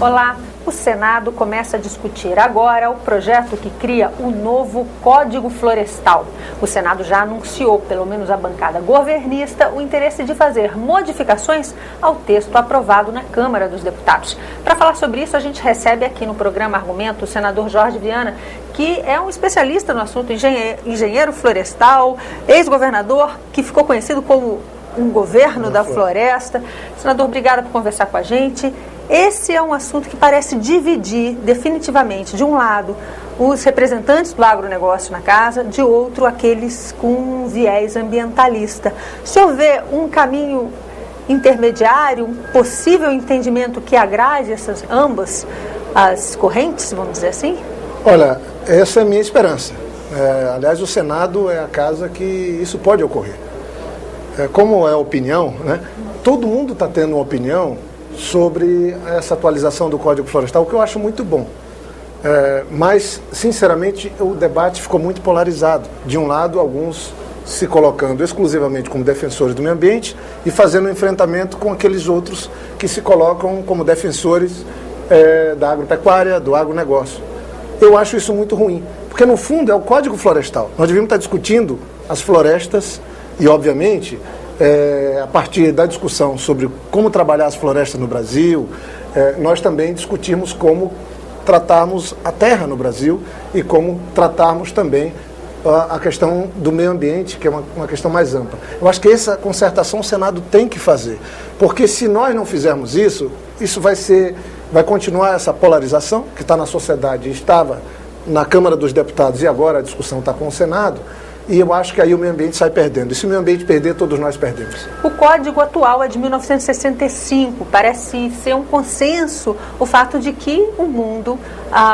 Olá, o Senado começa a discutir agora o projeto que cria o novo Código Florestal. O Senado já anunciou, pelo menos a bancada governista, o interesse de fazer modificações ao texto aprovado na Câmara dos Deputados. Para falar sobre isso, a gente recebe aqui no programa Argumento o senador Jorge Viana, que é um especialista no assunto, engenheiro florestal, ex-governador, que ficou conhecido como um governo da floresta. Senador, obrigada por conversar com a gente. Esse é um assunto que parece dividir definitivamente, de um lado, os representantes do agronegócio na casa, de outro, aqueles com um viés ambientalista. O senhor vê um caminho intermediário, um possível entendimento que agrade ambas as correntes, vamos dizer assim? Olha, essa é a minha esperança. Aliás, o Senado é a casa que isso pode ocorrer. Como é opinião, né? Todo mundo está tendo uma opinião sobre essa atualização do Código Florestal, o que eu acho muito bom. Mas, sinceramente, o debate ficou muito polarizado. De um lado, alguns se colocando exclusivamente como defensores do meio ambiente e fazendo um enfrentamento com aqueles outros que se colocam como defensores da agropecuária, do agronegócio. Eu acho isso muito ruim, porque no fundo é o Código Florestal. Nós devíamos estar discutindo as florestas e, obviamente, a partir da discussão sobre como trabalhar as florestas no Brasil, nós também discutimos como tratarmos a terra no Brasil e como tratarmos também a questão do meio ambiente, que é uma questão mais ampla. Eu acho que essa concertação o Senado tem que fazer, porque se nós não fizermos isso, isso vai continuar essa polarização que está na sociedade, estava na Câmara dos Deputados e agora a discussão está com o Senado. E eu acho que aí o meio ambiente sai perdendo. E se o meio ambiente perder, todos nós perdemos. O código atual é de 1965. Parece ser um consenso o fato de que o mundo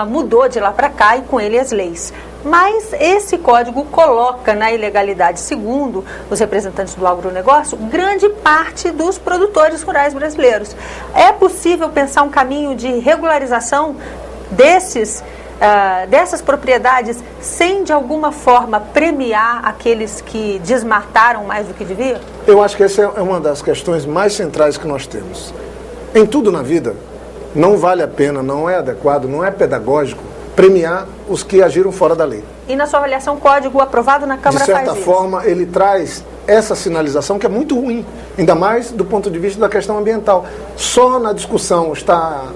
mudou de lá para cá e com ele as leis. Mas esse código coloca na ilegalidade, segundo os representantes do agronegócio, grande parte dos produtores rurais brasileiros. É possível pensar um caminho de regularização dessas propriedades sem, de alguma forma, premiar aqueles que desmataram mais do que deviam? Eu acho que essa é uma das questões mais centrais que nós temos. Em tudo na vida, não vale a pena, não é adequado, não é pedagógico premiar os que agiram fora da lei. E na sua avaliação, o código aprovado na Câmara faz isso? De certa forma, ele traz essa sinalização que é muito ruim, ainda mais do ponto de vista da questão ambiental. Só na discussão está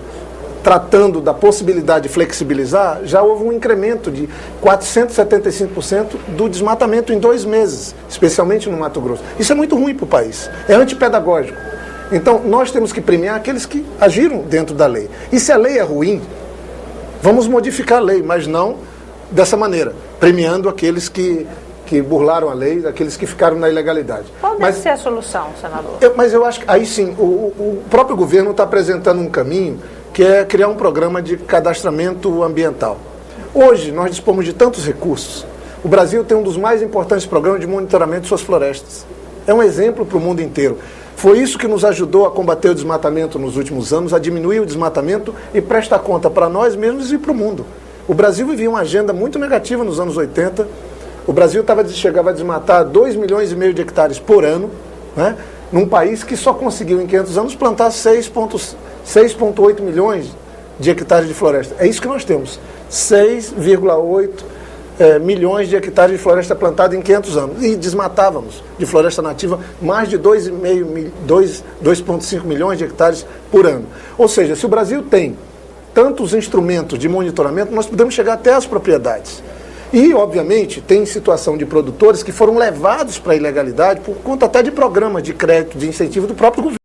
tratando da possibilidade de flexibilizar, já houve um incremento de 475% do desmatamento em 2 meses, especialmente no Mato Grosso. Isso é muito ruim para o país, é antipedagógico. Então, nós temos que premiar aqueles que agiram dentro da lei. E se a lei é ruim, vamos modificar a lei, mas não dessa maneira, premiando aqueles que burlaram a lei, aqueles que ficaram na ilegalidade. Qual deve ser a solução, senador? Mas eu acho que aí sim, o próprio governo está apresentando um caminho que é criar um programa de cadastramento ambiental. Hoje, nós dispomos de tantos recursos. O Brasil tem um dos mais importantes programas de monitoramento de suas florestas. É um exemplo para o mundo inteiro. Foi isso que nos ajudou a combater o desmatamento nos últimos anos, a diminuir o desmatamento e prestar conta para nós mesmos e para o mundo. O Brasil vivia uma agenda muito negativa nos anos 80. O Brasil chegava a desmatar 2,5 milhões de hectares por ano, né? Num país que só conseguiu em 500 anos plantar 6,8 milhões de hectares de floresta. É isso que nós temos, 6,8 milhões de hectares de floresta plantada em 500 anos. E desmatávamos de floresta nativa mais de 2,5 milhões de hectares por ano. Ou seja, se o Brasil tem tantos instrumentos de monitoramento, nós podemos chegar até as propriedades. E, obviamente, tem situação de produtores que foram levados para a ilegalidade por conta até de programas de crédito, de incentivo do próprio governo.